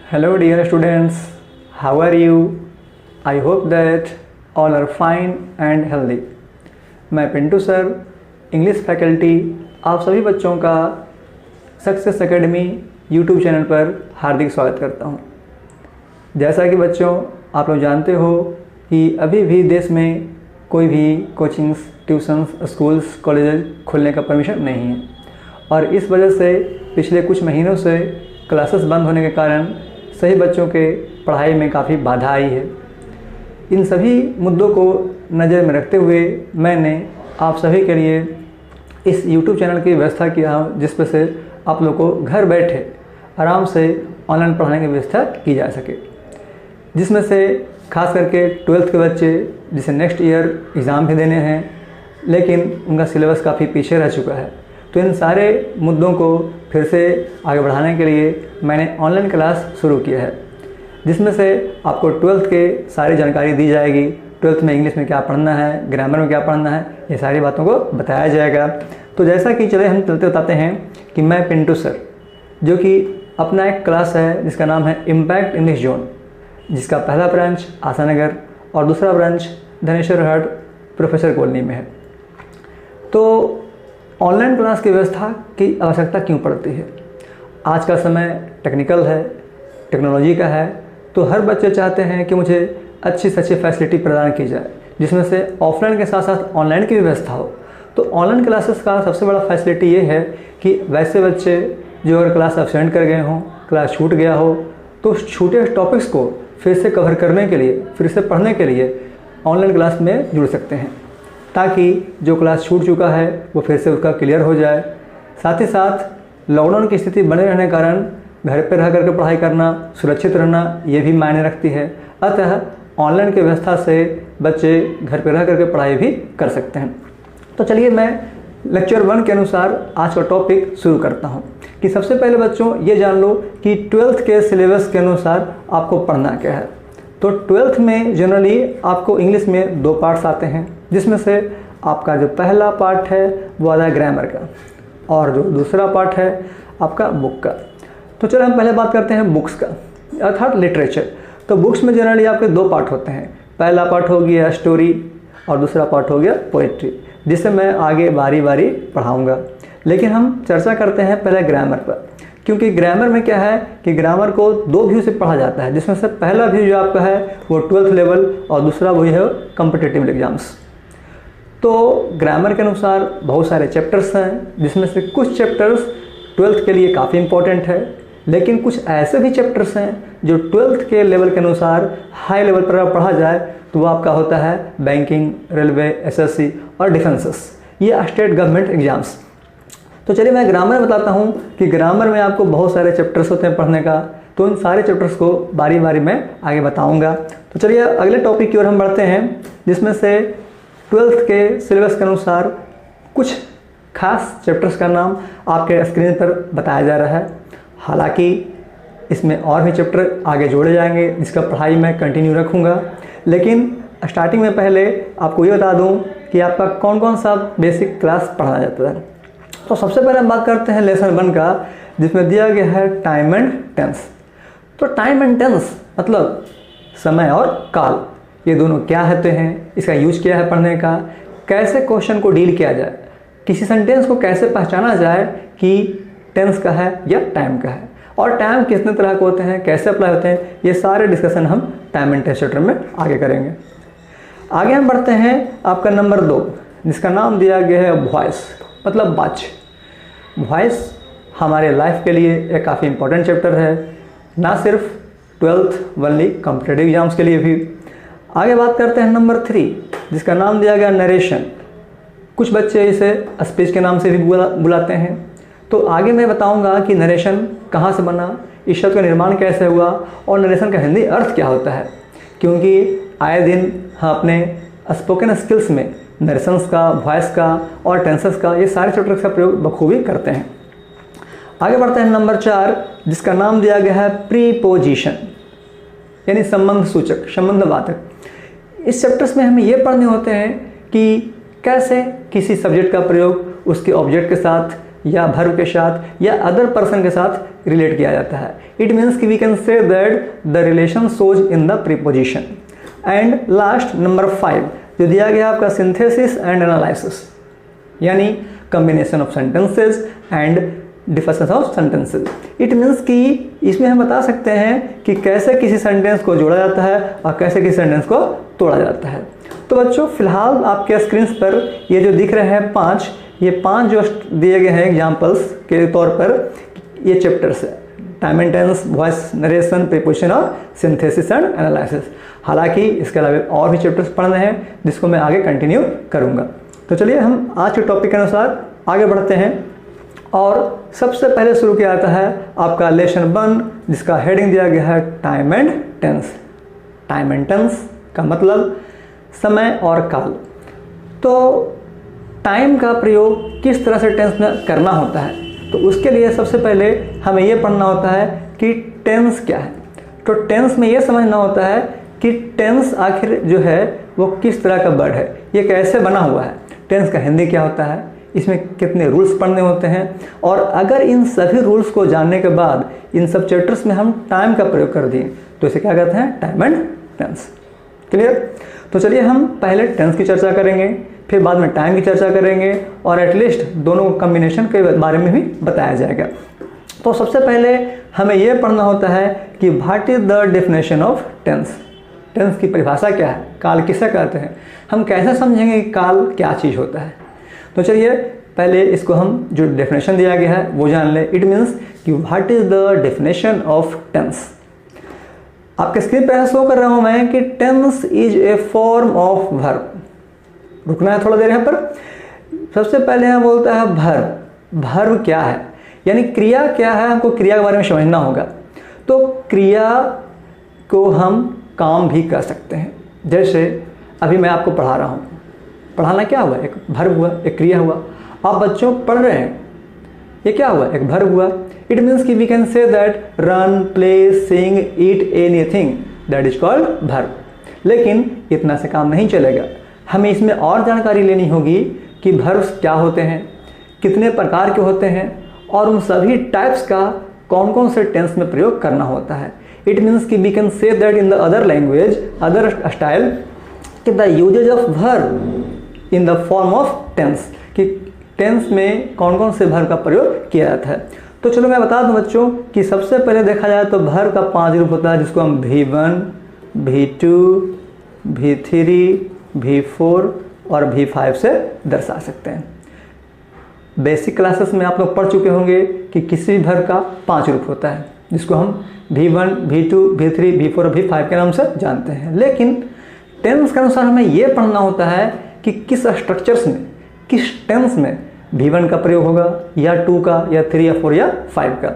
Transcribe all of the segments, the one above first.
Hello dear students, how are you? I hope that all are fine and healthy. मैं Pintu sir, English faculty, आप सभी बच्चों का success academy YouTube channel पर हार्दिक स्वागत करता हूं। जैसा कि बच्चों आप लोग जानते हो कि अभी भी देश में कोई भी कोचिंग्स, ट्यूशन्स, स्कूल्स, कॉलेजेस खुलने का परमिशन नहीं है और इस वजह से पिछले कुछ महीनों से क्लासेस बंद होने के कारण सभी बच्चों के पढ़ाई में काफ़ी बाधा आई है। इन सभी मुद्दों को नज़र में रखते हुए मैंने आप सभी के लिए इस YouTube चैनल की व्यवस्था किया है, जिस पर से आप लोग को घर बैठे आराम से ऑनलाइन पढ़ाने की व्यवस्था की जा सके, जिसमें से खास करके 12th के बच्चे जिसे नेक्स्ट ईयर एग्ज़ाम भी देने हैं लेकिन उनका सिलेबस काफ़ी पीछे रह चुका है। तो इन सारे मुद्दों को फिर से आगे बढ़ाने के लिए मैंने ऑनलाइन क्लास शुरू किया है, जिसमें से आपको 12th के सारी जानकारी दी जाएगी। 12th में इंग्लिश में क्या पढ़ना है, ग्रामर में क्या पढ़ना है, ये सारी बातों को बताया जाएगा। तो जैसा कि चले हम चलते बताते हैं कि मैं पिंटू सर, जो कि अपना एक क्लास है जिसका नाम है इम्पैक्ट इंग्लिश जोन, जिसका पहला ब्रांच आशानगर और दूसरा ब्रांच धनेश्वर हाट प्रोफेसर कॉलोनी में है। तो ऑनलाइन क्लास की व्यवस्था की आवश्यकता क्यों पड़ती है? आज का समय टेक्निकल है, टेक्नोलॉजी का है, तो हर बच्चे चाहते हैं कि मुझे अच्छी से अच्छी फैसिलिटी प्रदान की जाए, जिसमें से ऑफलाइन के साथ साथ ऑनलाइन की भी व्यवस्था हो। तो ऑनलाइन क्लासेस का सबसे बड़ा फैसिलिटी ये है कि वैसे बच्चे जो अगर क्लास एब्सेंट कर गए हों, क्लास छूट गया हो, तो उस छूटे टॉपिक्स को फिर से कवर करने के लिए, फिर से पढ़ने के लिए ऑनलाइन क्लास में जुड़ सकते हैं, ताकि जो क्लास छूट चुका है वो फिर से उसका क्लियर हो जाए। साथ ही साथ लॉकडाउन की स्थिति बने रहने के कारण घर पर रह करके पढ़ाई करना, सुरक्षित रहना, ये भी मायने रखती है। अतः ऑनलाइन की व्यवस्था से बच्चे घर पर रह करके पढ़ाई भी कर सकते हैं। तो चलिए मैं लेक्चर 1 के अनुसार आज का टॉपिक शुरू करता हूँ कि सबसे पहले बच्चों ये जान लो कि 12th के सिलेबस के अनुसार आपको पढ़ना क्या है। तो 12th में जनरली आपको इंग्लिश में 2 पार्ट्स आते हैं, जिसमें से आपका जो पहला पार्ट है वो आता है ग्रामर का और जो दूसरा पार्ट है आपका बुक का। तो चलो हम पहले बात करते हैं बुक्स का, अर्थात लिटरेचर। तो बुक्स में जनरली आपके 2 पार्ट होते हैं। पहला पार्ट हो गया स्टोरी और दूसरा पार्ट हो गया पोइट्री, जिसे मैं आगे बारी बारी पढ़ाऊँगा। लेकिन हम चर्चा करते हैं पहले ग्रामर पर, क्योंकि ग्रामर में क्या है कि ग्रामर को 2 व्यू से पढ़ा जाता है, जिसमें से पहला व्यू जो आपका है वो 12th लेवल और दूसरा वही है कॉम्पिटिटिव एग्जाम्स। तो ग्रामर के अनुसार बहुत सारे चैप्टर्स हैं, जिसमें से कुछ चैप्टर्स 12th के लिए काफ़ी इंपॉर्टेंट है, लेकिन कुछ ऐसे भी चैप्टर्स हैं जो 12th के लेवल के अनुसार हाई लेवल पर अगर पढ़ा जाए तो वो आपका होता है बैंकिंग, रेलवे, एसएससी और डिफेंसेस, ये स्टेट गवर्नमेंट एग्जाम्स। तो चलिए मैं ग्रामर बताता हूँ कि ग्रामर में आपको बहुत सारे चैप्टर्स होते हैं पढ़ने का, तो इन सारे चैप्टर्स को बारी बारी मैं आगे बताऊँगा। तो चलिए अगले टॉपिक की ओर हम बढ़ते हैं, जिसमें से 12th के सिलेबस के अनुसार कुछ खास चैप्टर्स का नाम आपके स्क्रीन पर बताया जा रहा है। हालांकि इसमें और भी चैप्टर आगे जोड़े जाएंगे, जिसका पढ़ाई मैं कंटिन्यू रखूँगा, लेकिन स्टार्टिंग में पहले आपको ये बता दूँ कि आपका कौन कौन सा बेसिक क्लास पढ़ाया जाता है। तो सबसे पहले हम बात करते हैं लेसन 1 का, जिसमें दिया गया है टाइम एंड टेंस। तो टाइम एंड टेंस मतलब समय और काल, ये दोनों क्या होते हैं, इसका यूज क्या है पढ़ने का, कैसे क्वेश्चन को डील किया जाए, किसी सेंटेंस को कैसे पहचाना जाए कि टेंस का है या टाइम का है, और टाइम कितने तरह के होते हैं, कैसे अप्लाई होते हैं, ये सारे डिस्कशन हम टाइम एंड टेंस चैप्टर में आगे करेंगे। आगे हम बढ़ते हैं आपका नंबर 2, जिसका नाम दिया गया है वॉइस, मतलब बात। वॉइस हमारे लाइफ के लिए एक काफ़ी इंपॉर्टेंट चैप्टर है, ना सिर्फ 12th वनली कॉम्पिटिटिव एग्जाम्स के लिए भी। आगे बात करते हैं नंबर 3, जिसका नाम दिया गया नरेशन। कुछ बच्चे इसे स्पीच के नाम से भी बुलाते हैं। तो आगे मैं बताऊंगा कि नरेशन कहाँ से बना, इस शब्द का निर्माण कैसे हुआ और नरेशन का हिंदी अर्थ क्या होता है, क्योंकि आए दिन हम अपने स्पोकन स्किल्स में नरेशंस का, वॉइस का और टेंसेस का, ये सारे चैप्टर्स का प्रयोग बखूबी करते हैं। आगे बढ़ते हैं नंबर 4, जिसका नाम दिया गया है प्रीपोजिशन, यानी संबंध सूचक, संबंधवाचक। इस चैप्टर्स में हमें ये पढ़ने होते हैं कि कैसे किसी सब्जेक्ट का प्रयोग उसके ऑब्जेक्ट के साथ या verb के साथ या अदर पर्सन के साथ रिलेट किया जाता है। इट मीन्स कि we can say that the relation shows in the preposition. And last number 5 जो दिया गया आपका सिंथेसिस एंड एनालिसिस, यानी combination of sentences and difference of sentences. It means कि इसमें हम बता सकते हैं कि कैसे किसी सेंटेंस को जोड़ा जाता है और कैसे किसी सेंटेंस को तोड़ा जाता है। तो बच्चों फिलहाल आपके स्क्रीन पर ये जो दिख रहे हैं 5, ये 5 जो दिए गए हैं एग्जाम्पल्स के तौर पर, ये चैप्टर्स है, time and tense, voice narration, preposition और सिंथेसिस एंड एनालिसिस। हालांकि इसके अलावा और भी चैप्टर्स पढ़ने हैं जिसको मैं आगे कंटिन्यू करूँगा। तो चलिए हम आज के टॉपिक के अनुसार आगे बढ़ते हैं और सबसे पहले शुरू किया जाता है आपका लेसन 1 जिसका हेडिंग दिया गया है time and tense. Time and tense का मतलब समय और काल। तो टाइम का प्रयोग किस तरह से टेंस में करना होता है, तो उसके लिए सबसे पहले हमें ये पढ़ना होता है कि टेंस क्या है। तो टेंस में ये समझना होता है कि टेंस आखिर जो है वो किस तरह का वर्ड है, ये कैसे बना हुआ है, टेंस का हिंदी क्या होता है, इसमें कितने रूल्स पढ़ने होते हैं, और अगर इन सभी रूल्स को जानने के बाद इन सब चैप्टर्स में हम टाइम का प्रयोग कर दिए तो इसे क्या कहते हैं, टाइम एंड टेंस। क्लियर? तो चलिए हम पहले टेंस की चर्चा करेंगे, फिर बाद में टाइम की चर्चा करेंगे और एटलीस्ट दोनों कम्बिनेशन के बारे में भी बताया जाएगा। तो सबसे पहले हमें यह पढ़ना होता है कि what is the definition of tense. Tense की परिभाषा क्या है, काल किसे कहते हैं, हम कैसे समझेंगे कि काल क्या चीज़ होता है। तो चलिए पहले इसको हम जो डेफिनेशन दिया गया है वो जान लें। इट मीन्स कि what is the definition of tense. आपके स्क्रीन पर शो कर रहा हूं मैं कि tense is a form of verb. रुकना है थोड़ा देर यहाँ पर। सबसे पहले हम बोलता है वर्ब। वर्ब क्या है, यानी क्रिया क्या है, हमको क्रिया के बारे में समझना होगा। तो क्रिया को हम काम भी कर सकते हैं। जैसे अभी मैं आपको पढ़ा रहा हूँ, पढ़ाना क्या हुआ, एक वर्ब हुआ, एक क्रिया हुआ। आप बच्चों पढ़ रहे हैं, ये क्या हुआ, एक वर्ब हुआ। इट मीन्स कि we can say that run, play, sing, eat, anything, that is called verb. लेकिन इतना से काम नहीं चलेगा, हमें इसमें और जानकारी लेनी होगी कि वर्ब्स क्या होते हैं, कितने प्रकार के होते हैं और उन सभी टाइप्स का कौन कौन से टेंस में प्रयोग करना होता है। इट मीन्स कि we can say that in the other language, other style, कि the usages of verb in the form of tense, कि टेंस में कौन कौन से वर्ब का प्रयोग किया जाता है। तो चलो मैं बता दूं बच्चों कि सबसे पहले देखा जाए तो वर्ब का 5 रूप होता है जिसको हम V1, V2, V3, V4 और V5 से दर्शा सकते हैं। बेसिक क्लासेस में आप लोग पढ़ चुके होंगे कि किसी भी वर्ब का 5 रूप होता है जिसको हम V1, V2, V3, V4 और V5 के नाम से जानते हैं। लेकिन टेंस के अनुसार हमें यह पढ़ना होता है कि किस स्ट्रक्चर्स में, किस टेंस में V1 का प्रयोग होगा या 2 का या 3 या 4 या 5 का।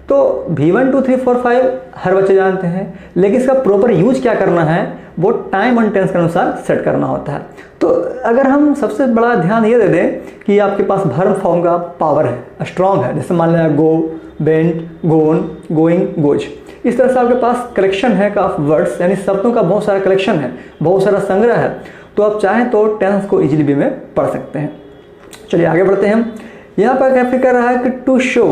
तो V1, 2, 3, 4, 5 हर बच्चे जानते हैं, लेकिन इसका प्रॉपर यूज क्या करना है वो टाइम एंड टेंस के अनुसार सेट करना होता है। तो अगर हम सबसे बड़ा ध्यान ये दे दें कि आपके पास वर्ब फॉर्म का पावर है, स्ट्रॉन्ग है, जैसे मान लिया गो, वेंट, गोन, गोइंग, गोज, इस तरह से आपके पास कलेक्शन है का वर्ड्स, यानी शब्दों का बहुत सारा कलेक्शन है, बहुत सारा संग्रह है। तो आप चाहें तो टेंस को इजीली भी में पढ़ सकते हैं। चलिए आगे बढ़ते हैं। यहाँ पर क्या फिर कर रहा है कि टू शो,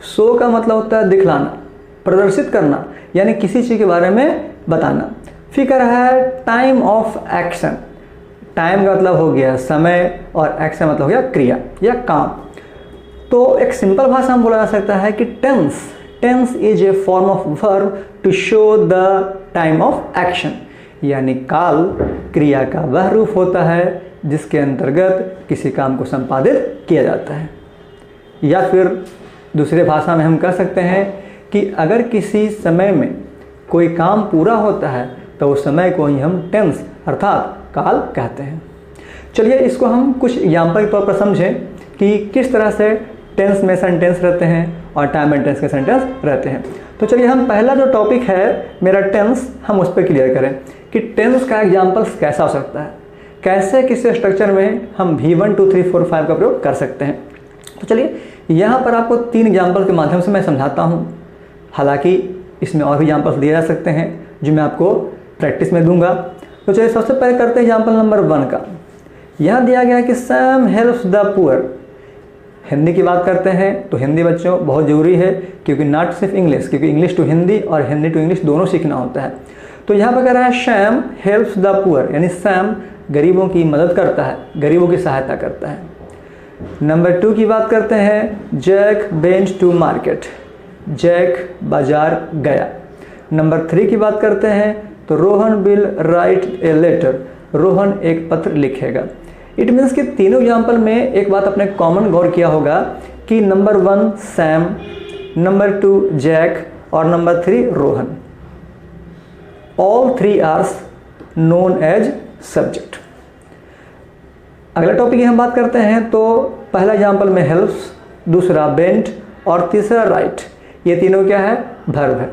शो का मतलब होता है दिखलाना, प्रदर्शित करना, यानी किसी चीज़ के बारे में बताना। फिर कर रहा है टाइम ऑफ एक्शन। टाइम का मतलब हो गया समय और एक्शन मतलब हो गया क्रिया या काम। तो एक सिंपल भाषा में बोला जा सकता है कि tense is a form of verb to show the time of action, यानी काल क्रिया का वह रूप होता है जिसके अंतर्गत किसी काम को संपादित किया जाता है। या फिर दूसरे भाषा में हम कह सकते हैं कि अगर किसी समय में कोई काम पूरा होता है तो उस समय को ही हम टेंस अर्थात काल कहते हैं। चलिए इसको हम कुछ एग्जाम्पल के तौर पर समझें कि किस तरह से टेंस में सेंटेंस रहते हैं और टाइम एंड टेंस के सेंटेंस रहते हैं। तो चलिए हम पहला जो टॉपिक है मेरा टेंस, हम उस पर क्लियर करें कि टेंस का एग्जाम्पल्स कैसा हो सकता है, कैसे किसी स्ट्रक्चर में हम V1, 2, 3, 4, 5 का प्रयोग कर सकते हैं। तो चलिए यहाँ पर आपको 3 एग्जाम्पल के माध्यम से मैं समझाता हूँ। हालांकि इसमें और भी एग्जाम्पल्स दिए जा सकते हैं जो मैं आपको प्रैक्टिस में दूंगा। तो चलिए सबसे पहले करते हैं एग्जाम्पल नंबर 1 का। यहाँ दिया गया है कि Sam helps the poor. Hindi की बात करते हैं तो हिंदी बच्चों बहुत ज़रूरी है, क्योंकि नॉट सिर्फ इंग्लिश, क्योंकि इंग्लिश टू हिंदी और हिंदी टू इंग्लिश दोनों सीखना होता है। तो यहाँ पर कह रहा है सैम हेल्प्स द पुअर, यानी सैम गरीबों की मदद करता है, गरीबों की सहायता करता है। नंबर 2 की बात करते हैं, Jack went to market, Jack बाजार गया। नंबर 3 की बात करते हैं तो Rohan will write a letter, Rohan एक पत्र लिखेगा। इट मीन्स कि तीनों एग्जाम्पल में एक बात आपने कॉमन गौर किया होगा कि नंबर 1 सैम, नंबर 2 जैक और number 3 Rohan, all 3 are known as subject. अगला टॉपिक हम बात करते हैं तो पहला एग्जाम्पल में हेल्प्स, दूसरा बेंट और तीसरा राइट, ये तीनों क्या है, वर्ब है।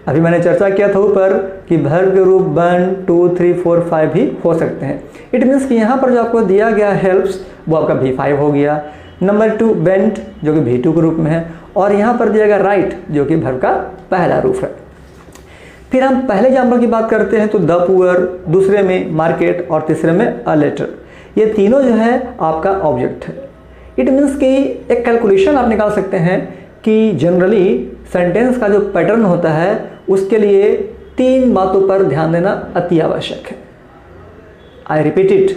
अभी मैंने चर्चा किया था ऊपर कि वर्ब के रूप 1, 2, 3, 4, 5 भी हो सकते हैं। इट मीन्स कि यहाँ पर जो आपको दिया गया हेल्प्स वो आपका V5 हो गया, नंबर 2 बेंट जो कि V2 के रूप में है, और यहाँ पर दिया गया राइट जो कि वर्ब का पहला रूप है। फिर हम पहले एग्जाम्पल की बात करते हैं तो द पुअर, दूसरे में मार्केट और तीसरे में अ लेटर, ये तीनों जो है आपका ऑब्जेक्ट है। इट मीन्स कि एक कैलकुलेशन आप निकाल सकते हैं कि जनरली सेंटेंस का जो पैटर्न होता है उसके लिए 3 बातों पर ध्यान देना अति आवश्यक है। आई रिपीट इट,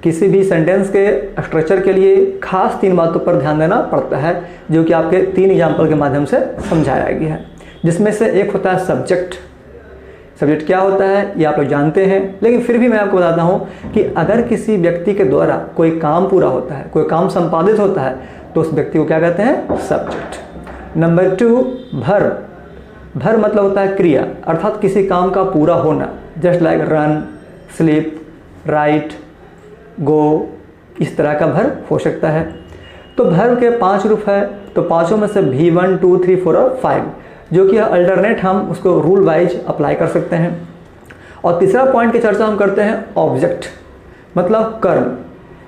किसी भी सेंटेंस के स्ट्रक्चर के लिए खास 3 बातों पर ध्यान देना पड़ता है, जो कि आपके 3 एग्जाम्पल के माध्यम से समझाया गया है। जिसमें से एक होता है सब्जेक्ट। सब्जेक्ट क्या होता है ये आप लोग जानते हैं, लेकिन फिर भी मैं आपको बताता हूँ कि अगर किसी व्यक्ति के द्वारा कोई काम पूरा होता है, कोई काम संपादित होता है, तो उस व्यक्ति को क्या कहते हैं, सब्जेक्ट। नंबर 2 वर्ब, वर्ब मतलब होता है क्रिया, अर्थात किसी काम का पूरा होना, just like run, sleep, write, go, इस तरह का वर्ब हो सकता है। तो वर्ब के 5 रूप है, तो पांचों में से V1, 2, 3, 4 और 5 जो कि अल्टरनेट हम उसको रूल वाइज अप्लाई कर सकते हैं। और तीसरा पॉइंट की चर्चा हम करते हैं ऑब्जेक्ट, मतलब कर्म,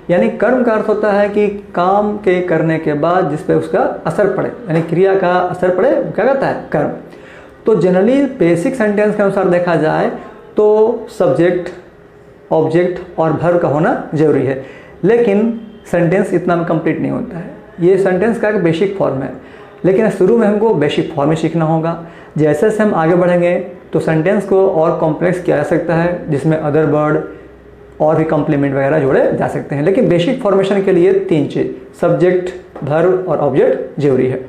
यानी कर्म का अर्थ होता है कि काम के करने के बाद जिस पे उसका असर पड़े, यानी क्रिया का असर पड़े, क्या कहता है, कर्म। तो जनरली बेसिक सेंटेंस के अनुसार देखा जाए तो सब्जेक्ट, ऑब्जेक्ट और वर्ब का होना जरूरी है, लेकिन सेंटेंस इतना में कंप्लीट नहीं होता है। ये सेंटेंस का एक बेसिक फॉर्म है, लेकिन शुरू में हमको बेसिक फॉर्म ही सीखना होगा। जैसे जैसे हम आगे बढ़ेंगे तो सेंटेंस को और कॉम्प्लेक्स किया जा सकता है, जिसमें अदर वर्ड और भी कॉम्प्लीमेंट वगैरह जोड़े जा सकते हैं, लेकिन बेसिक फॉर्मेशन के लिए 3 चीज़, सब्जेक्ट, वर्ब और ऑब्जेक्ट जरूरी है।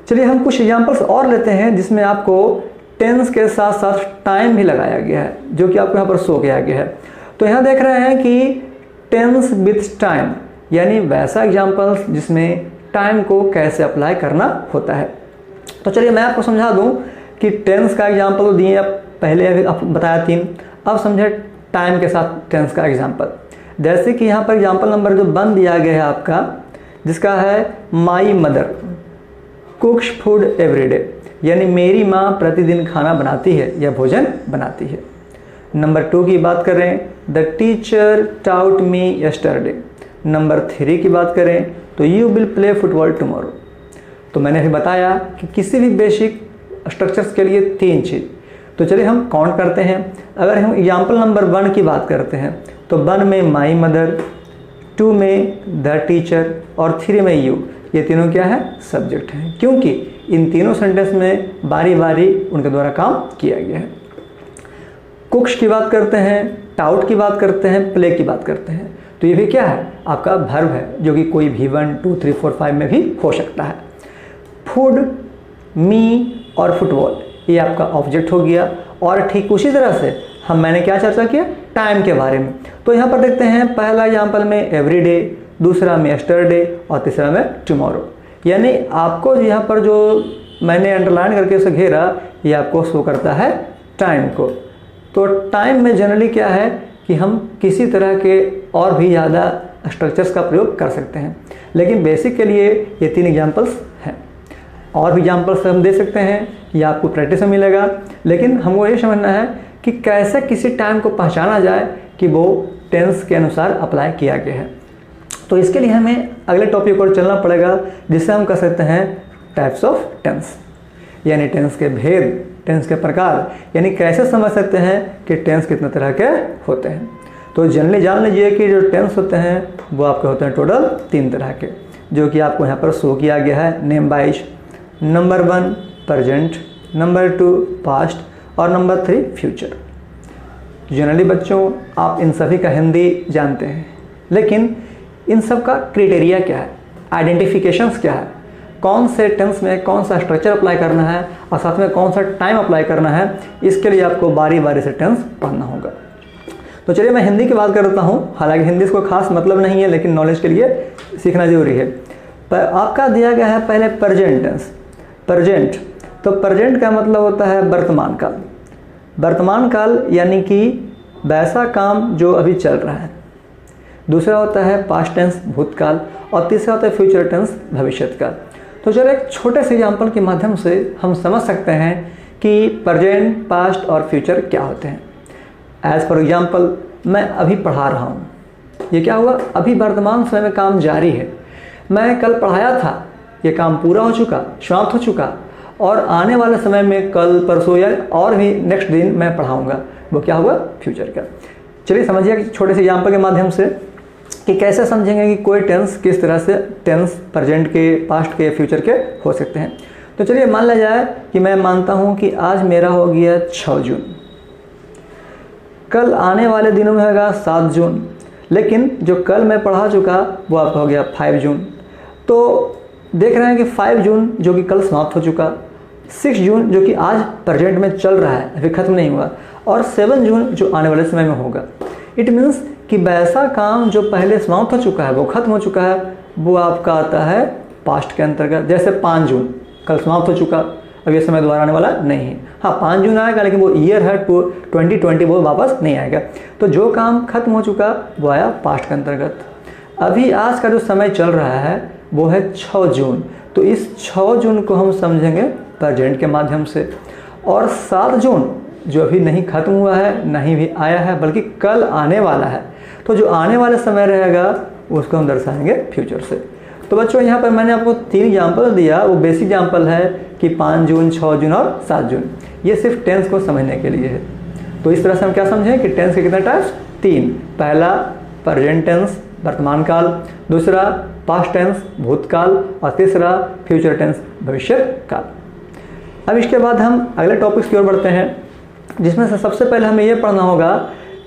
चलिए हम कुछ एग्जाम्पल्स और लेते हैं जिसमें आपको टेंस के साथ साथ टाइम भी लगाया गया है, जो कि आपको यहाँ पर शो किया गया है। तो यहाँ देख रहे हैं कि टेंस विथ टाइम, यानी वैसा एग्जाम्पल्स जिसमें टाइम को कैसे अप्लाई करना होता है। तो चलिए मैं आपको समझा दूं कि टेंस का एग्जाम्पल दिए, पहले अभी आप बताया 3, अब समझे टाइम के साथ टेंस का एग्जाम्पल। जैसे कि यहाँ पर एग्जाम्पल नंबर जो 1 दिया गया है आपका, जिसका है माई मदर कुक्स फूड एवरीडे, यानी मेरी माँ प्रतिदिन खाना बनाती है या भोजन बनाती है। नंबर 2 की बात करें, the teacher taut me yesterday. Number 3 की बात करें तो you will play football tomorrow. तो मैंने अभी बताया कि किसी भी बेसिक स्ट्रक्चर्स के लिए 3 चीज़। तो चलिए हम काउंट करते हैं। अगर हम एग्जाम्पल नंबर 1 की बात करते हैं तो 1 में माई मदर, 2 में द टीचर और 3 में यू, ये तीनों क्या है, सब्जेक्ट हैं, क्योंकि इन तीनों सेंटेंस में बारी बारी उनके द्वारा काम किया गया है। कुक्स की बात करते हैं, टाउट की बात करते हैं, प्ले की बात करते हैं, तो ये भी क्या है, आपका वर्ब है, जो कि कोई भी 1, 2, 3, 4, 5 में भी हो सकता है। फूड, मी और फुटबॉल, ये आपका ऑब्जेक्ट हो गया। और ठीक उसी तरह से मैंने क्या चर्चा किया, टाइम के बारे में। तो यहाँ पर देखते हैं पहला एग्जाम्पल में एवरीडे, दूसरा में यस्टरडे और तीसरा में टुमारो। यानी आपको यहाँ पर जो मैंने अंडरलाइन करके उसे घेरा, ये आपको शो करता है टाइम को। तो टाइम में जनरली क्या है कि हम किसी तरह के और भी ज़्यादा स्ट्रक्चर्स का प्रयोग कर सकते हैं, लेकिन बेसिक के लिए ये 3 एग्जाम्पल्स हैं। और भी एग्जाम्पल्स हम दे सकते हैं, ये आपको प्रैक्टिस में मिलेगा, लेकिन हमको ये समझना है कि कैसे किसी टाइम को पहचाना जाए कि वो टेंस के अनुसार अप्लाई किया गया है। तो इसके लिए हमें अगले टॉपिक पर चलना पड़ेगा, जिससे हम कह सकते हैं टाइप्स ऑफ टेंस, यानी टेंस के भेद, टेंस के प्रकार, यानी कैसे समझ सकते हैं कि टेंस कितने तरह के होते हैं। तो जनरली जान लीजिए कि जो टेंस होते हैं वो आपके होते हैं टोटल 3 तरह के। जो कि आपको यहाँ पर शो किया गया है name wise. Number 1 present, number 2 past और नंबर 3 फ्यूचर। जनरली बच्चों आप इन सभी का हिंदी जानते हैं, लेकिन इन सब का क्राइटेरिया क्या है, आइडेंटिफिकेशंस क्या है, कौन से टेंस में कौन सा स्ट्रक्चर अप्लाई करना है और साथ में कौन सा टाइम अप्लाई करना है, इसके लिए आपको बारी बारी से टेंस पढ़ना होगा। तो चलिए मैं हिंदी की बात करता हूँ। हालांकि हिंदी इसको खास मतलब नहीं है, लेकिन नॉलेज के लिए सीखना जरूरी है। पर आपका दिया गया है पहले प्रेजेंट टेंस। प्रेजेंट, तो प्रेजेंट का मतलब होता है वर्तमान काल। वर्तमान काल यानी कि वैसा काम जो अभी चल रहा है। दूसरा होता है पास्ट टेंस भूतकाल और तीसरा होता है फ्यूचर टेंस भविष्यत काल। तो चलो एक छोटे से एग्जाम्पल के माध्यम से हम समझ सकते हैं कि प्रेजेंट, पास्ट और फ्यूचर क्या होते हैं। एज फॉर एग्जाम्पल, मैं अभी पढ़ा रहा हूँ, ये क्या हुआ, अभी वर्तमान समय में काम जारी है। मैं कल पढ़ाया था, ये काम पूरा हो चुका, समाप्त हो चुका, और आने वाले समय में कल परसों या और भी नेक्स्ट दिन मैं पढ़ाऊँगा, वो क्या हुआ, फ्यूचर का। चलिए समझिए कि छोटे से एग्जाम्पल के माध्यम से कि कैसे समझेंगे कि कोई टेंस किस तरह से टेंस प्रेजेंट के, पास्ट के, फ्यूचर के हो सकते हैं। तो चलिए मान लिया जाए कि मैं मानता हूँ कि आज मेरा हो गया 6 जून, कल आने वाले दिनों में होगा 7 जून, लेकिन जो कल मैं पढ़ा चुका वो आपका हो गया 5 जून। तो देख रहे हैं कि 5 जून जो कि कल समाप्त हो चुका, 6 जून जो कि आज प्रेजेंट में चल रहा है, अभी ख़त्म नहीं हुआ, और 7 जून जो आने वाले समय में होगा। इट मीन्स कि वैसा काम जो पहले समाप्त हो चुका है, वो खत्म हो चुका है, वो आपका आता है पास्ट के अंतर्गत। जैसे 5 जून कल समाप्त हो चुका, अब ये समय दोबारा आने वाला नहीं है। हाँ 5 जून आएगा, लेकिन वो ईयर है 2020, वो वापस नहीं आएगा। तो जो काम खत्म हो चुका वो आया पास्ट के अंतर्गत। अभी आज का जो समय चल रहा है वो है 6 जून, तो इस 6 जून को हम समझेंगे प्रेजेंट के माध्यम से। और 7 जून जो अभी नहीं खत्म हुआ है, नहीं भी आया है, बल्कि कल आने वाला है, तो जो आने वाला समय रहेगा उसको हम दर्शाएंगे फ्यूचर से। तो बच्चों यहाँ पर मैंने आपको 3 एग्जाम्पल दिया, वो बेसिक एग्जाम्पल है कि 5 जून, 6 जून और 7 जून। ये सिर्फ टेंस को समझने के लिए है। तो इस तरह से हम क्या समझें कि टेंस के कितने टाइप्स, 3। पहला प्रेजेंट टेंस वर्तमान काल, दूसरा पास्ट टेंस भूतकाल और तीसरा फ्यूचर टेंस भविष्य काल। अब इसके बाद हम अगले टॉपिक्स की ओर बढ़ते हैं, जिसमें से सबसे पहले हमें ये पढ़ना होगा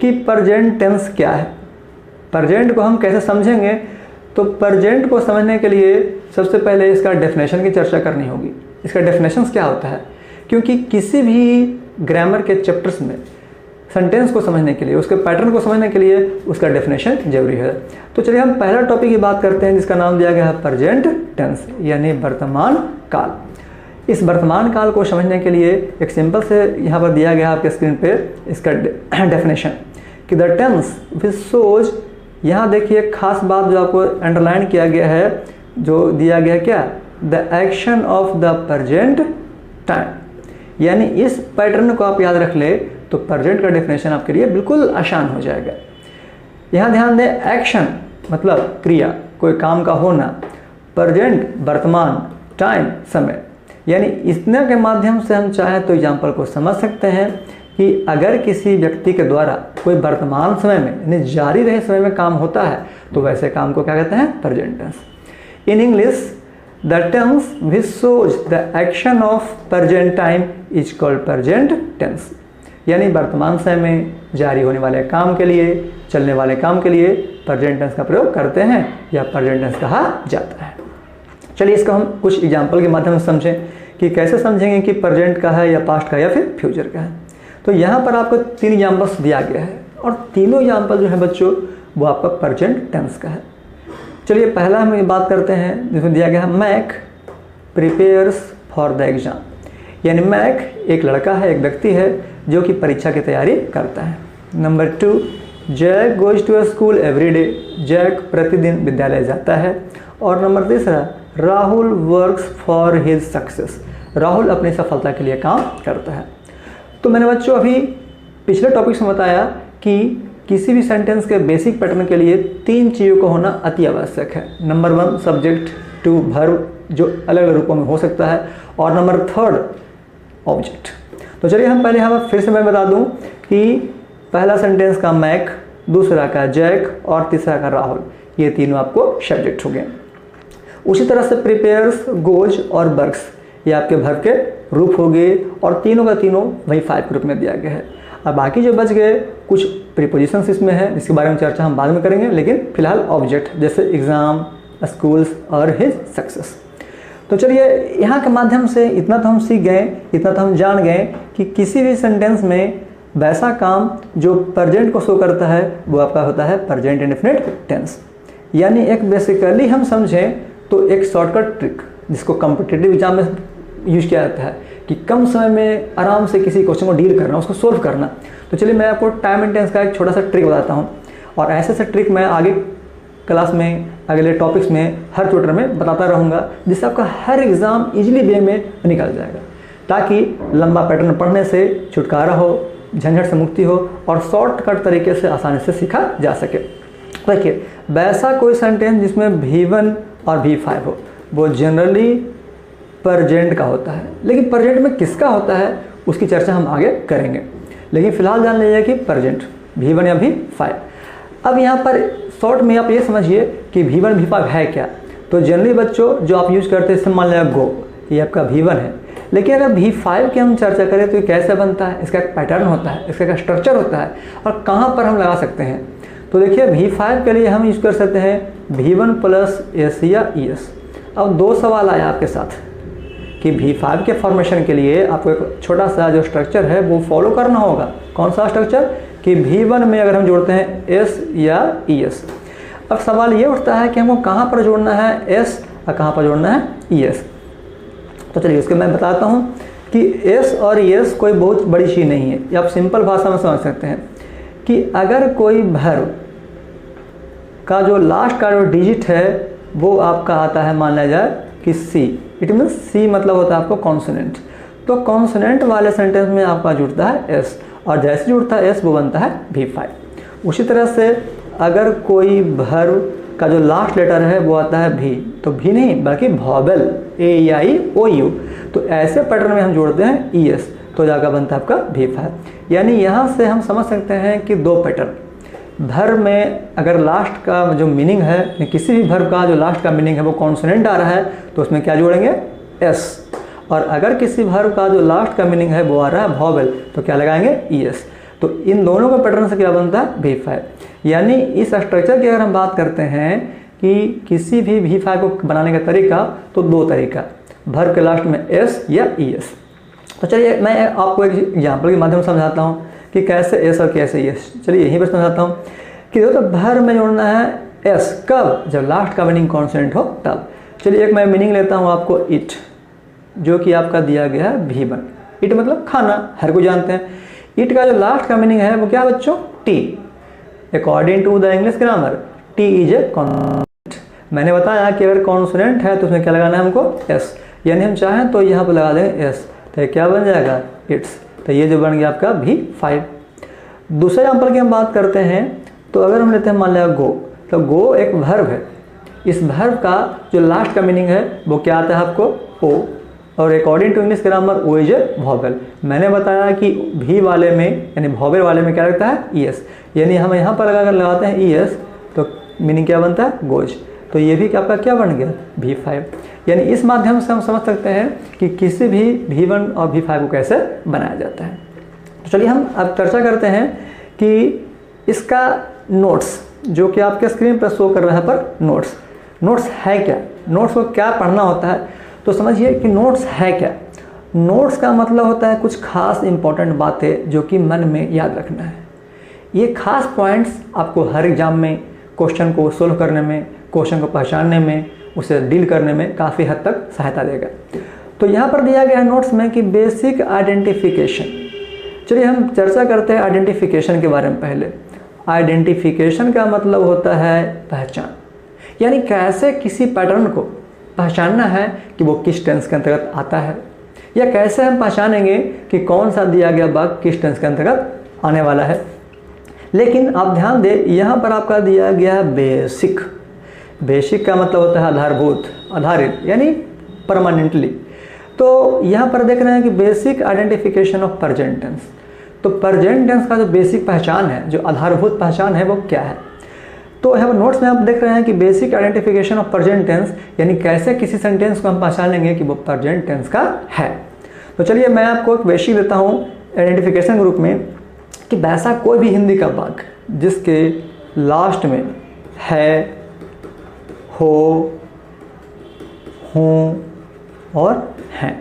कि प्रेजेंट टेंस क्या है। प्रेजेंट को हम कैसे समझेंगे, तो प्रेजेंट को समझने के लिए सबसे पहले इसका डेफिनेशन की चर्चा करनी होगी। इसका डेफिनेशंस क्या होता है, क्योंकि किसी भी ग्रामर के चैप्टर्स में सेंटेंस को समझने के लिए, उसके पैटर्न को समझने के लिए उसका डेफिनेशन जरूरी है। तो चलिए हम पहला टॉपिक की बात करते हैं, जिसका नाम दिया गया है प्रेजेंट टेंस, यानी वर्तमान काल। इस वर्तमान काल को समझने के लिए एक सिंपल से यहाँ पर दिया गया आपके स्क्रीन पे इसका डेफिनेशन कि द टेंस विच शोज, यहाँ देखिए खास बात जो आपको अंडरलाइन किया गया है, जो दिया गया क्या, the action of the present time. यानी इस पैटर्न को आप याद रख ले तो प्रेजेंट का डेफिनेशन आपके लिए बिल्कुल आसान हो जाएगा। यहाँ ध्यान दें, एक्शन मतलब क्रिया, कोई काम का होना, प्रेजेंट वर्तमान, टाइम समय, यानी इतने के माध्यम से हम चाहें तो एग्जाम्पल को समझ सकते हैं कि अगर किसी व्यक्ति के द्वारा कोई वर्तमान समय में यानी जारी रहे समय में काम होता है तो वैसे काम को क्या कहते हैं, present tense. In English the tense which shows the action of present time is called present tense. यानी वर्तमान समय में जारी होने वाले काम के लिए, चलने वाले काम के लिए प्रेजेंट टेंस का प्रयोग करते हैं या प्रेजेंट टेंस कहा जाता है। चलिए इसको हम कुछ एग्जाम्पल के माध्यम से समझें कि कैसे समझेंगे कि प्रेजेंट का है या पास्ट का या फिर फ्यूचर का है। तो यहाँ पर आपको 3 एग्जाम्पल्स दिया गया है और तीनों एग्जाम्पल जो है बच्चों वो आपका प्रेजेंट टेंस का है। चलिए पहला हम ये बात करते हैं जिसमें दिया गया है Mac prepares for the exam. यानी मैक एक लड़का है, एक व्यक्ति है जो कि परीक्षा की तैयारी करता है। Number 2, Jack goes to school every day. Jack प्रतिदिन विद्यालय जाता है। और number 3, Rahul works for his success. Rahul अपनी सफलता के लिए काम करता है। तो मैंने बच्चों अभी पिछले टॉपिक्स में बताया कि किसी भी सेंटेंस के बेसिक पैटर्न के लिए 3 चीज़ों को होना अति आवश्यक है। नंबर 1 सब्जेक्ट, 2 वर्ब जो अलग अलग रूपों में हो सकता है, और नंबर 3 ऑब्जेक्ट। तो चलिए हम पहले यहाँ फिर से मैं बता दूँ कि पहला सेंटेंस का मैक, दूसरा का जैक और तीसरा का राहुल, ये तीनों आपको सब्जेक्ट हो गए। उसी तरह से प्रिपेयर्स, गोज और वर्क्स, ये आपके वर्ब के रूप हो गए और तीनों का तीनों वही 5 ग्रुप में दिया गया है। अब बाकी जो बच गए कुछ प्रीपोजिशंस इसमें है, जिसके बारे में चर्चा हम बाद में करेंगे, लेकिन फिलहाल ऑब्जेक्ट जैसे एग्ज़ाम, स्कूल्स और हिज सक्सेस। तो चलिए यहाँ के माध्यम से इतना तो हम सीख गए, इतना तो हम जान गए कि किसी भी सेंटेंस में वैसा काम जो प्रेजेंट को शो करता है वो आपका होता है प्रेजेंट इंडेफिनिट टेंस। यानी एक बेसिकली हम समझें तो एक शॉर्टकट ट्रिक जिसको कॉम्पिटिटिव एग्जाम में यूज किया जाता है कि कम समय में आराम से किसी क्वेश्चन को डील करना, उसको सोल्व करना। तो चलिए मैं आपको टाइम एंड टेंस का एक छोटा सा ट्रिक बताता हूँ और ऐसे ऐसे ट्रिक मैं आगे क्लास में, अगले टॉपिक्स में, हर ट्यूटर में बताता रहूँगा, जिससे आपका हर एग्ज़ाम इजीली वे में निकल जाएगा, ताकि लंबा पैटर्न पढ़ने से छुटकारा हो, झंझट से मुक्ति हो और शॉर्टकट तरीके से आसानी से सीखा जा सके। देखिए वैसा कोई सेंटेंस जिसमें V1 और V5 हो वो जनरली प्रेजेंट का होता है, लेकिन प्रेजेंट में किसका होता है उसकी चर्चा हम आगे करेंगे। लेकिन फिलहाल जान लीजिए कि प्रेजेंट V1 या V5। अब यहाँ पर शॉर्ट में आप ये समझिए कि V1 V5 है क्या। तो जनरली बच्चों जो आप यूज़ करते हैं, इससे मान लिया गो, ये आपका V1 है, लेकिन अगर V5 की हम चर्चा करें तो ये कैसे बनता है, इसका एक पैटर्न होता है, इसका एक स्ट्रक्चर होता है और कहाँ पर हम लगा सकते हैं। तो देखिए V5 के लिए हम यूज़ कर सकते हैं V1 प्लस एस या ES। अब दो सवाल आया आपके साथ कि V5 के फॉर्मेशन के लिए आपको एक छोटा सा जो स्ट्रक्चर है वो फॉलो करना होगा। कौन सा स्ट्रक्चर कि V1 में अगर हम जोड़ते हैं S या ES। अब सवाल ये उठता है कि हमको कहाँ पर जोड़ना है S और कहाँ पर जोड़ना है ES। तो चलिए उसके मैं बताता हूँ कि S और ES कोई बहुत बड़ी चीज़ नहीं है, ये आप सिंपल भाषा में समझ सकते हैं कि अगर कोई वर्ब का जो लास्ट का जो डिजिट है वो आपका आता है, मान लिया जाए कि C, इट मीन्स C मतलब होता है आपको कॉन्सोनेंट। तो कॉन्सोनेंट वाले सेंटेंस में आपका जुड़ता है S और जैसे जुड़ता है S वो बनता है V5। उसी तरह से अगर कोई वर्ब का जो लास्ट लेटर है वो आता है V, तो V नहीं बल्कि वॉवेल AEIOU, तो ऐसे पैटर्न में हम जोड़ते हैं ES, तो जाकर बनता है आपका V5। यानी यहाँ से हम समझ सकते हैं कि दो पैटर्न, वर्ब में अगर लास्ट का जो मीनिंग है, किसी भी वर्ब का जो लास्ट का मीनिंग है वो कॉन्सोनेंट आ रहा है तो उसमें क्या जोड़ेंगे S, और अगर किसी वर्ब का जो लास्ट का मीनिंग है वो आ रहा है वॉवेल तो क्या लगाएंगे ES। तो इन दोनों का पैटर्न से क्या बनता है V5। यानी इस स्ट्रक्चर की अगर हम बात करते हैं कि किसी भी V5 को बनाने का तरीका, तो दो तरीका, वर्ब के लास्ट में S या ES। तो चलिए मैं आपको एक एग्जाम्पल के माध्यम से समझाता हूँ कि कैसे S और कैसे ES। चलिए यहीं पर समझाता हूँ कि देखो तो वर्ब में जोड़ना है S कब, जब लास्ट का मीनिंग कॉन्सोनेंट हो तब। चलिए एक मैं मीनिंग लेता हूँ आपको ईट, जो कि आपका दिया गया है V1। ईट मतलब खाना, हर कोई जानते हैं। ईट का जो लास्ट का मीनिंग है वो क्या बच्चों, T. According to the English grammar T is a consonant. मैंने बताया कि अगर कॉन्सोनेंट है तो उसमें क्या लगाना है हमको S, यानी हम चाहें तो यहाँ पर लगा देंगे S, तो ये क्या बन जाएगा इट्स। तो ये जो बन गया आपका V5। दूसरे एग्जाम्पल की हम बात करते हैं तो अगर हम लेते हैं मान लिया गो, तो गो एक वर्ब है, इस वर्ब का जो लास्ट का मीनिंग है वो क्या आता है आपको O, और according to English grammar O is a vowel. मैंने बताया कि V वाले में यानी वॉवेल वाले में क्या लगता है ES, यानी हम यहाँ पर अगर लगाते हैं ES तो मीनिंग क्या बनता है गोज। तो ये भी आपका क्या बन गया V5। यानी इस माध्यम से हम समझ सकते हैं कि किसी भी V1 और V5 को कैसे बनाया जाता है। तो चलिए हम अब चर्चा करते हैं कि इसका नोट्स, जो कि आपके स्क्रीन पर शो कर रहा है पर नोट्स है क्या, नोट्स को क्या पढ़ना होता है। तो समझिए कि नोट्स है क्या। नोट्स का मतलब होता है कुछ खास इंपॉर्टेंट बातें जो कि मन में याद रखना है। ये खास पॉइंट्स आपको हर एग्जाम में क्वेश्चन को सोल्व करने में, क्वेश्चन को पहचानने में, उसे डील करने में काफ़ी हद तक सहायता देगा। तो यहाँ पर दिया गया है नोट्स में कि बेसिक आइडेंटिफिकेशन। चलिए हम चर्चा करते हैं आइडेंटिफिकेशन के बारे में। पहले आइडेंटिफिकेशन का मतलब होता है पहचान, यानी कैसे किसी पैटर्न को पहचानना है कि वो किस टेंस के अंतर्गत आता है, या कैसे हम पहचानेंगे कि कौन सा दिया गया वाक्य किस टेंस के अंतर्गत आने वाला है। लेकिन आप ध्यान दें यहाँ पर आपका दिया गया है बेसिक। बेसिक का मतलब होता है आधारभूत, आधारित, यानी परमानेंटली। तो यहाँ पर देख रहे हैं कि basic identification of present tense. तो प्रेजेंट टेंस का जो बेसिक पहचान है, जो आधारभूत पहचान है वो क्या है। तो यहाँ पर नोट्स में आप देख रहे हैं कि basic identification of present tense, यानी कैसे किसी सेंटेंस को हम पहचान लेंगे कि वो प्रेजेंट टेंस का है। तो चलिए मैं आपको एक बेसिक देता हूँ आइडेंटिफिकेशन ग्रुप में कि वैसा कोई भी हिंदी का वाक्य जिसके लास्ट में है, हो, हूँ और हैं,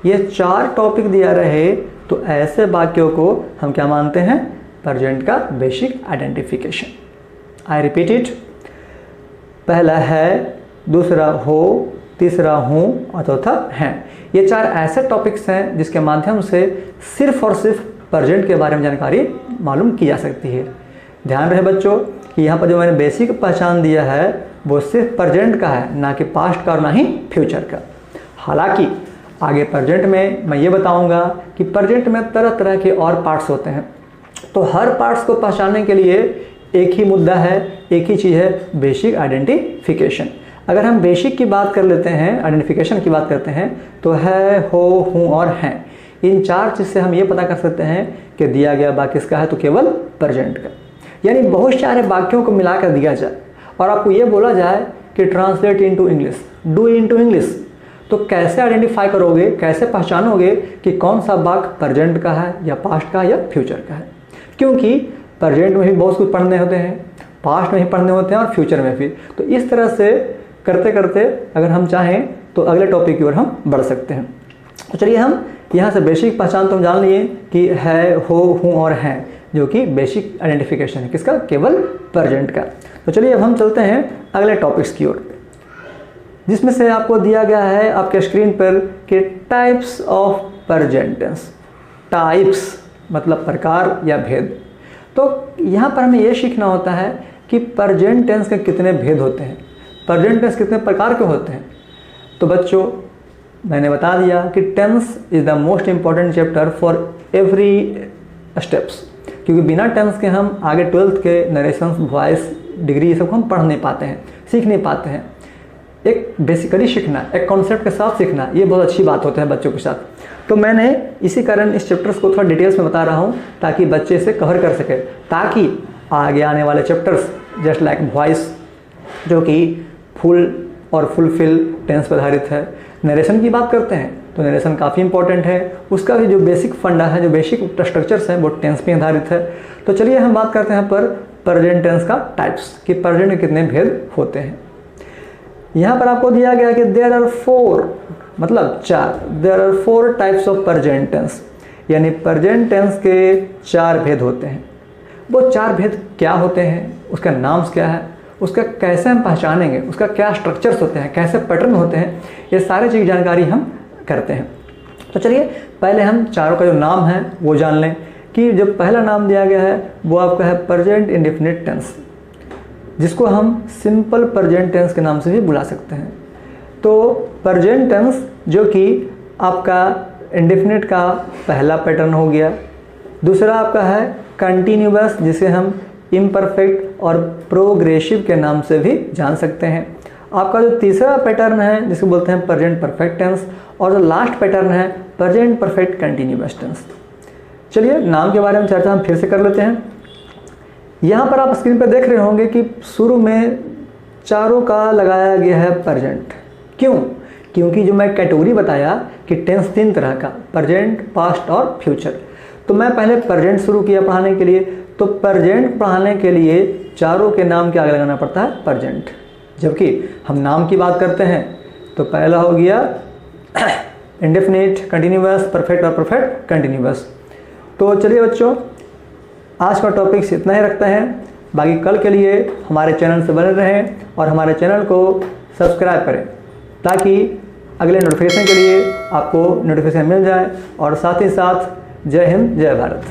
ये 4 टॉपिक दिया रहे तो ऐसे वाक्यों को हम क्या मानते हैं? प्रेजेंट का basic identification. I repeat it, पहला है, दूसरा हो, तीसरा हूँ और चौथा हैं। ये 4 ऐसे टॉपिक्स हैं जिसके माध्यम से सिर्फ और सिर्फ प्रेजेंट के बारे में जानकारी मालूम की जा सकती है। ध्यान रहे बच्चों कि यहाँ पर जो मैंने बेसिक पहचान दिया है वो सिर्फ प्रेजेंट का है, ना कि पास्ट का और ना ही फ्यूचर का। हालांकि आगे प्रेजेंट में मैं ये बताऊंगा कि प्रेजेंट में तरह तरह के और पार्ट्स होते हैं, तो हर पार्ट्स को पहचानने के लिए एक ही मुद्दा है, एक ही चीज़ है, बेसिक आइडेंटिफिकेशन। अगर हम बेसिक की बात कर लेते हैं, आइडेंटिफिकेशन की बात करते हैं, तो है, हो, हूँ और हैं, इन 4 चीज़ से हम ये पता कर सकते हैं कि दिया गया वाक्य किसका है, तो केवल प्रेजेंट का। यानी बहुत सारे वाक्यों को मिलाकर दिया जाए और आपको ये बोला जाए कि translate into English, do into English, तो कैसे आइडेंटिफाई करोगे, कैसे पहचानोगे कि कौन सा वाक्य प्रेजेंट का है या पास्ट का या फ्यूचर का है? क्योंकि प्रेजेंट में भी बहुत कुछ पढ़ने होते हैं, पास्ट में भी पढ़ने होते हैं और फ्यूचर में भी। तो इस तरह से करते करते अगर हम चाहें तो अगले टॉपिक की ओर हम बढ़ सकते हैं। तो चलिए हम यहाँ से बेसिक पहचान तो हम जान लिए कि है, हो, हूँ और हैं, जो कि बेसिक आइडेंटिफिकेशन है किसका? केवल प्रेजेंट का। तो चलिए अब हम चलते हैं अगले टॉपिक्स की ओर, जिसमें से आपको दिया गया है आपके स्क्रीन पर कि types of present tense. Types मतलब प्रकार या भेद। तो यहाँ पर हमें ये सीखना होता है कि प्रेजेंट टेंस के कितने भेद होते हैं, प्रेजेंट टेंस कितने प्रकार के होते हैं। तो बच्चों मैंने बता दिया कि tense is the most important chapter for every steps, क्योंकि बिना टेंस के हम आगे 12th के नरेशंस, वॉइस, डिग्री ये सब हम पढ़ नहीं पाते हैं, सीख नहीं पाते हैं। एक बेसिकली सीखना, एक कॉन्सेप्ट के साथ सीखना, ये बहुत अच्छी बात होता है बच्चों के साथ। तो मैंने इसी कारण इस चैप्टर्स को थोड़ा डिटेल्स में बता रहा हूँ ताकि बच्चे इसे कवर कर सके, ताकि आगे आने वाले चैप्टर्स जस्ट लाइक वॉइस जो कि फुल और फुलफिल टेंस पर आधारित है, नरेशन की बात करते हैं तो नरेशन काफ़ी इंपॉर्टेंट है, उसका भी जो बेसिक फंडा है, जो बेसिक स्ट्रक्चर्स हैं वो टेंस पे आधारित है। तो चलिए हम बात करते हैं पर प्रेजेंट टेंस का टाइप्स, कि प्रेजेंट में कितने भेद होते हैं। यहाँ पर आपको दिया गया कि देयर आर 4 मतलब 4, there are 4 types of present tense, यानी प्रेजेंट टेंस के 4 भेद होते हैं। वो 4 भेद क्या होते हैं, उसका नाम क्या है, उसका कैसे हम पहचानेंगे, उसका क्या स्ट्रक्चर्स होते हैं, कैसे पैटर्न होते हैं, ये सारी चीज़ जानकारी हम करते हैं। तो चलिए पहले हम चारों का जो नाम है वो जान लें कि जो पहला नाम दिया गया है वो आपका है प्रेजेंट इंडेफिनिट टेंस, जिसको हम सिंपल प्रेजेंट टेंस के नाम से भी बुला सकते हैं। तो प्रेजेंट टेंस जो कि आपका इंडेफिनिट का पहला पैटर्न हो गया। दूसरा आपका है कंटिन्यूअस, जिसे हम इम्परफेक्ट और प्रोग्रेसिव के नाम से भी जान सकते हैं। आपका जो तीसरा पैटर्न है जिसको बोलते हैं प्रेजेंट परफेक्ट टेंस, और जो लास्ट पैटर्न है प्रेजेंट परफेक्ट कंटिन्यूअस टेंस। चलिए नाम के बारे में चर्चा हम फिर से कर लेते हैं। यहाँ पर आप स्क्रीन पर देख रहे होंगे कि शुरू में चारों का लगाया गया है प्रेजेंट। क्यों? क्योंकि जो मैं कैटेगरी बताया कि टेंस 3 तरह का, प्रेजेंट, पास्ट और फ्यूचर। तो मैं पहले प्रेजेंट शुरू किया पढ़ाने के लिए, तो प्रेजेंट पढ़ाने के लिए चारों के नाम के आगे लगाना पड़ता है प्रेजेंट। जबकि हम नाम की बात करते हैं तो पहला हो गया इंडेफिनिट, कंटिन्यूअस, परफेक्ट और परफेक्ट कंटिन्यूअस। तो चलिए बच्चों आज का टॉपिक्स इतना ही रखते हैं। बाकी कल के लिए हमारे चैनल से बने रहें और हमारे चैनल को सब्सक्राइब करें ताकि अगले नोटिफिकेशन के लिए आपको नोटिफिकेशन मिल जाए। और साथ ही साथ जय हिंद, जय भारत।